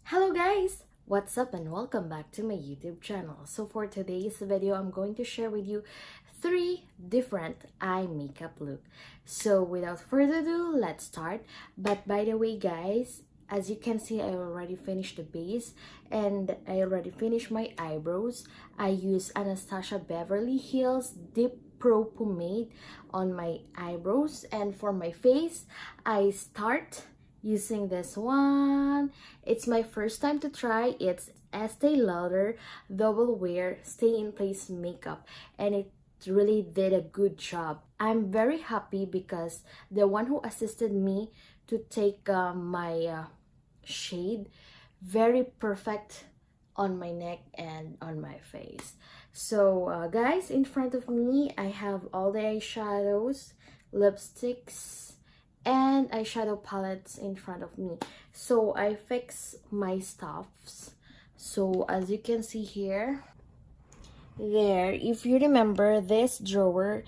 Hello guys! What's up and welcome back to my YouTube channel. So for today's video, I'm going to share with you 3 different eye makeup look. So without further ado, let's start. But by the way guys, as you can see, I already finished the base and I already finished my eyebrows. I use Anastasia Beverly Hills Deep Pro Pomade on my eyebrows, and for my face, I start using this one. It's my first time to try. It's Estee Lauder Double Wear Stay in Place makeup, and it really did a good job. I'm very happy because the one who assisted me to take my shade, very perfect on my neck and on my face. So guys, in front of me I have all the eyeshadows, lipsticks, and eyeshadow palettes in front of me. So I fix my stuffs. So as you can see here, there, if you remember, this drawer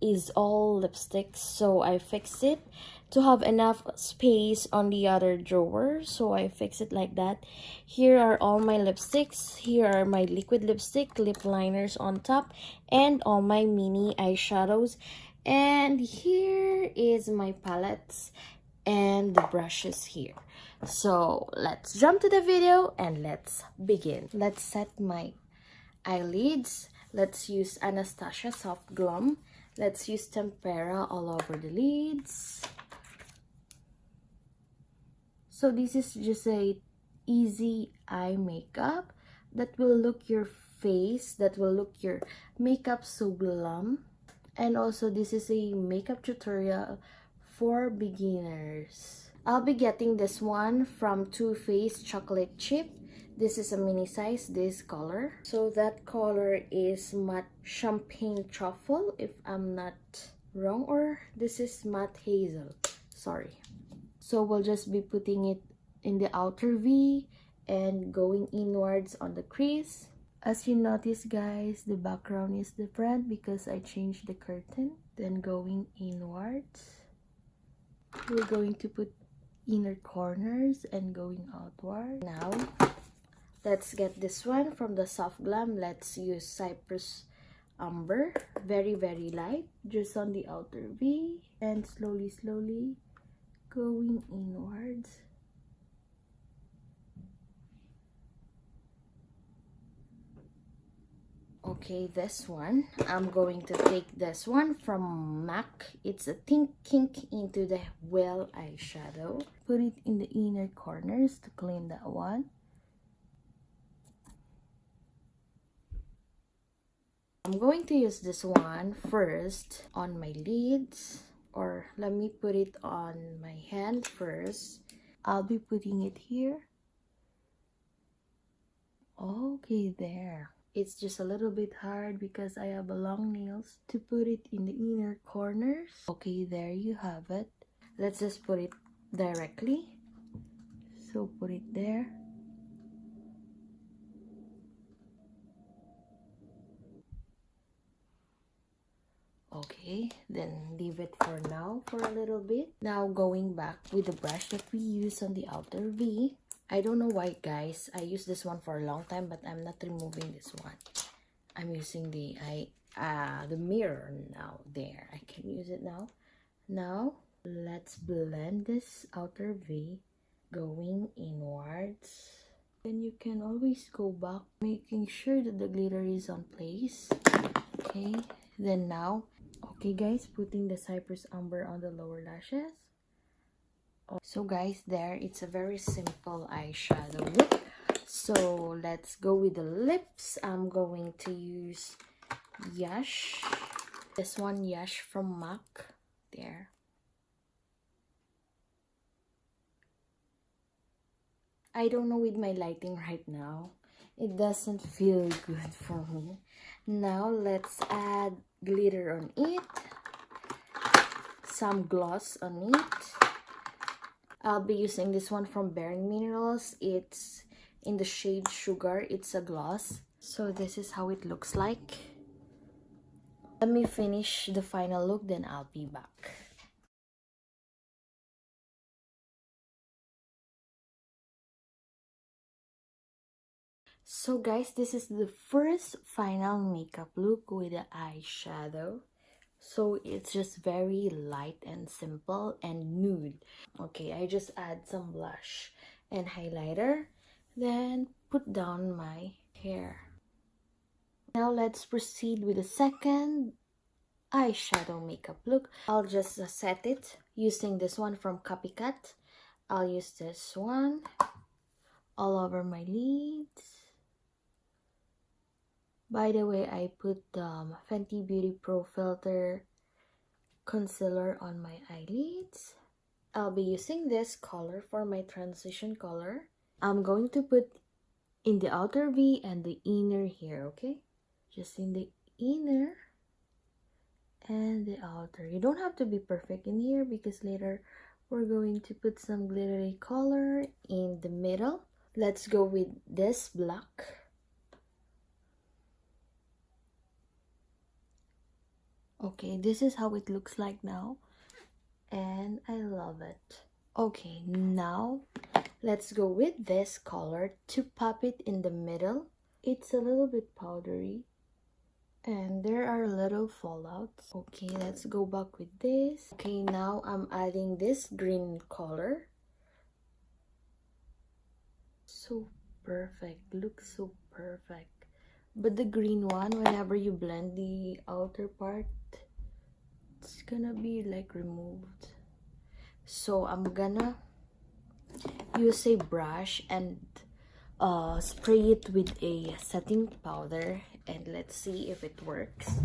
is all lipsticks, so I fix it to have enough space on the other drawer. So I fix it like that. Here are all my lipsticks. Here are my liquid lipstick, lip liners on top, and all my mini eyeshadows. And here is my palettes and the brushes here. So let's jump to the video and let's begin. Let's set my eyelids. Let's use Anastasia Soft Glam. Let's use Tempera all over the lids. So this is just a easy eye makeup that will look your face, that will look your makeup so glam. And also this is a makeup tutorial for beginners. I'll be getting this one from Too Faced Chocolate Chip. This is a mini size, this color. So that color is matte champagne truffle, if I'm not wrong, or this is matte hazel, sorry. So we'll just be putting it in the outer V and going inwards on the crease. As you notice guys, the background is different because I changed the curtain. Then going inwards, we're going to put inner corners and going outward. Now let's get this one from the Soft Glam. Let's use Cypress Amber, very light, just on the outer V, and slowly going inwards. Okay, this one, I'm going to take this one from MAC. It's a Kink into the Well eyeshadow. Put it in the inner corners to clean that one. I'm going to use this one first on my lids, or let me put it on my hand first. I'll be putting it here. Okay, there. It's just a little bit hard because I have a long nails to put it in the inner corners. Okay, there you have it. Let's just put it directly. So put it there. Okay, then leave it for now for a little bit. Now going back with the brush that we use on the outer V. I don't know why guys, I used this one for a long time, but I'm not removing this one. I'm using the mirror now. There, I can use it now. Now let's blend this outer V going inwards. Then you can always go back, making sure that the glitter is on place. Okay, then now, okay guys, putting the Cypress Amber on the lower lashes. So guys, there, it's a very simple eyeshadow look. So let's go with the lips. I'm going to use Yash. This one, Yash from MAC. There. I don't know with my lighting right now. It doesn't feel good for me. Now let's add glitter on it. Some gloss on it. I'll be using this one from Bare Minerals. It's in the shade Sugar. It's a gloss. So this is how it looks like. Let me finish the final look, then I'll be back. So guys, this is the first final makeup look with the eyeshadow. So it's just very light and simple and nude. Okay, I just add some blush and highlighter, then put down my hair. Now let's proceed with the second eyeshadow makeup look. I'll just set it using this one from Copycat. I'll use this one all over my lids. By the way, I put the Fenty Beauty Pro Filter concealer on my eyelids. I'll be using this color for my transition color. I'm going to put in the outer V and the inner here, okay? Just in the inner and the outer. You don't have to be perfect in here because later we're going to put some glittery color in the middle. Let's go with this black. Okay, this is how it looks like now, and I love it. Okay, now let's go with this color to pop it in the middle. It's a little bit powdery and there are little fallouts. Okay, let's go back with this. Okay, now I'm adding this green color. So perfect, looks so perfect. But the green one, whenever you blend the outer part, it's gonna be like removed. So I'm gonna use a brush and spray it with a setting powder, and let's see if it works.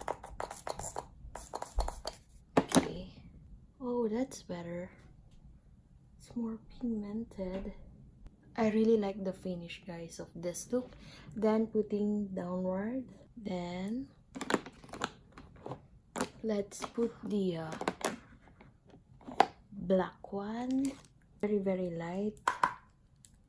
Okay. Oh, that's better. It's more pigmented. I really like the finish, guys, of this look. Then putting downward. Then let's put the black one. Very light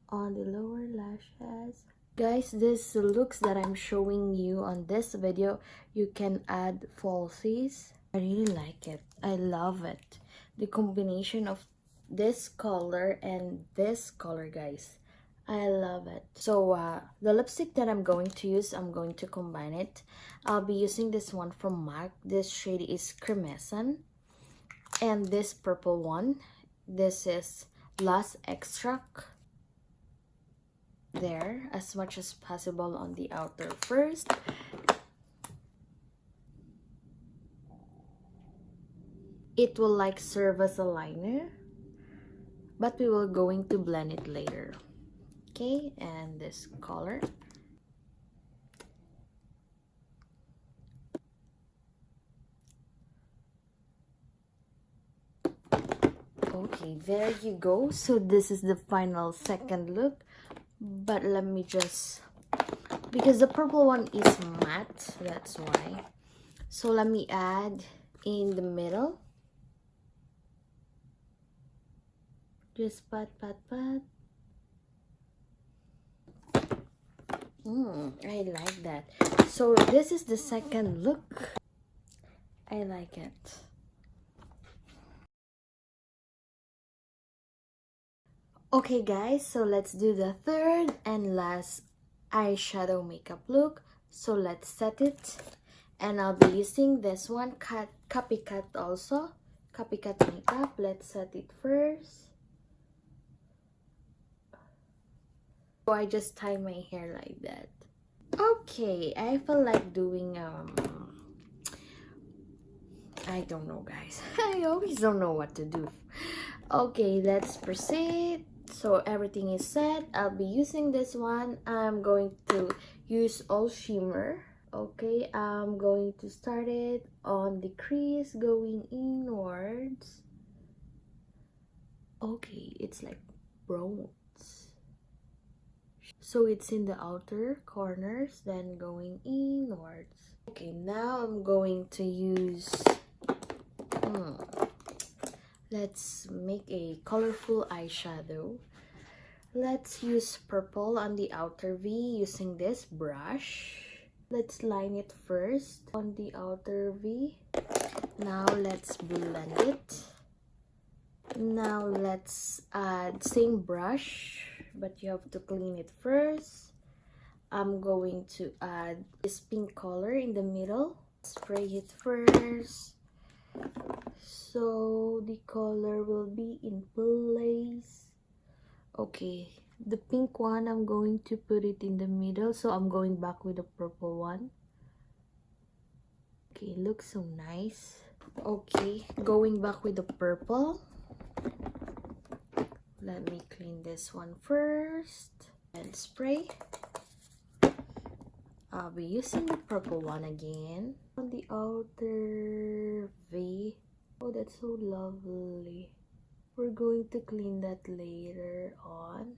on the lower lashes. Guys, this looks that I'm showing you on this video, you can add falsies. I really like it. I love it. The combination of this color and this color, guys, I love it. So the lipstick that I'm going to use, I'm going to combine it. I'll be using this one from MAC. This shade is Cremesheen, and this purple one, this is Lost Extract. There, as much as possible on the outer first. It will like serve as a liner, but we will going to blend it later. Okay, and this color. Okay, there you go. So this is the final second look, but let me just, because the purple one is matte, that's why. So let me add in the middle. Just pat. I like that. So this is the second look. I like it. Okay guys, so let's do the third and last eyeshadow makeup look. So let's set it, and I'll be using this one, Copycat also, Copycat makeup. Let's set it first. So I just tie my hair like that. Okay, I feel like doing I don't know, guys. I always don't know what to do. Okay, let's proceed. So everything is set. I'll be using this one. I'm going to use all shimmer. Okay, I'm going to start it on the crease going inwards. Okay, it's like bronze. So it's in the outer corners, then going inwards. Okay, now I'm going to use let's make a colorful eyeshadow. Let's use purple on the outer V using this brush. Let's line it first on the outer V. Now let's blend it. Now let's add same brush, but you have to clean it first. I'm going to add this pink color in the middle. Spray it first, so the color will be in place. Okay, the pink one, I'm going to put it in the middle, so I'm going back with the purple one. Okay, looks so nice. Okay, going back with the purple. Let me clean this one first and spray. I'll be using the purple one again on the outer V. Oh, that's so lovely. We're going to clean that later on.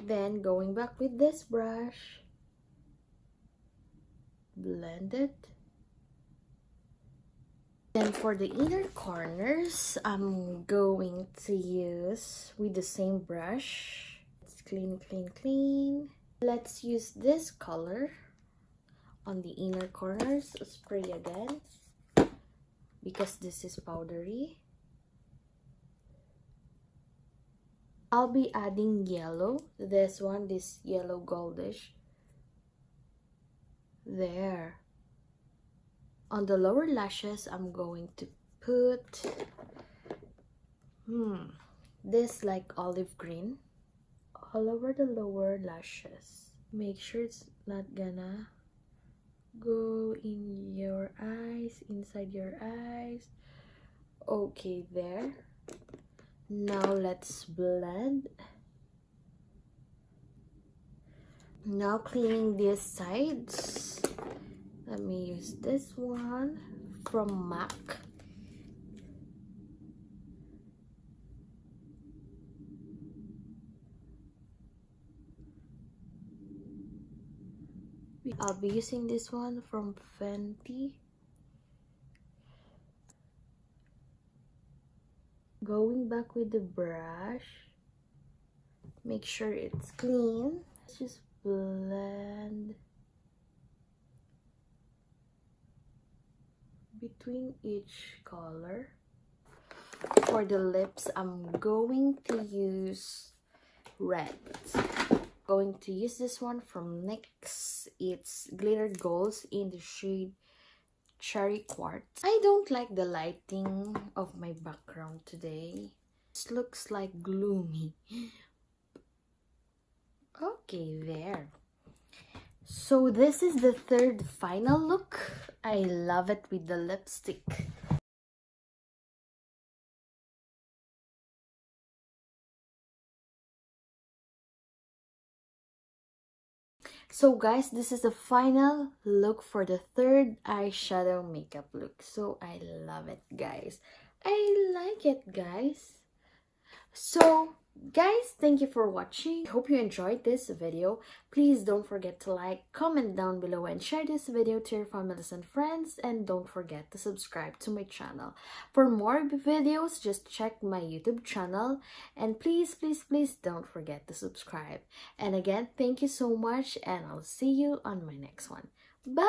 Then going back with this brush, blend it. Then for the inner corners, I'm going to use with the same brush. Let's clean, clean, clean. Let's use this color on the inner corners. Spray again because this is powdery. I'll be adding yellow. This one, this yellow goldish. There. On the lower lashes, I'm going to put this like olive green all over the lower lashes. Make sure it's not gonna go in your eyes, inside your eyes. Okay, there. Now let's blend. Now cleaning these sides. Let me use this one from MAC. I'll be using this one from Fenty. Going back with the brush. Make sure it's clean. Let's just blend between each color. For the lips, I'm going to use red. Going to use this one from NYX. It's glittered golds in the shade Cherry Quartz. I don't like the lighting of my background today. This looks like gloomy. Okay, there. So this is the third final look. I love it with the lipstick. So guys, this is the final look for the third eyeshadow makeup look. So I love it, guys. I like it, guys. So guys, thank you for watching. Hope you enjoyed this video. Please don't forget to like, comment down below, and share this video to your families and friends. And don't forget to subscribe to my channel. For more videos, just check my YouTube channel. And please, please, please don't forget to subscribe. And again, thank you so much, and I'll see you on my next one. Bye!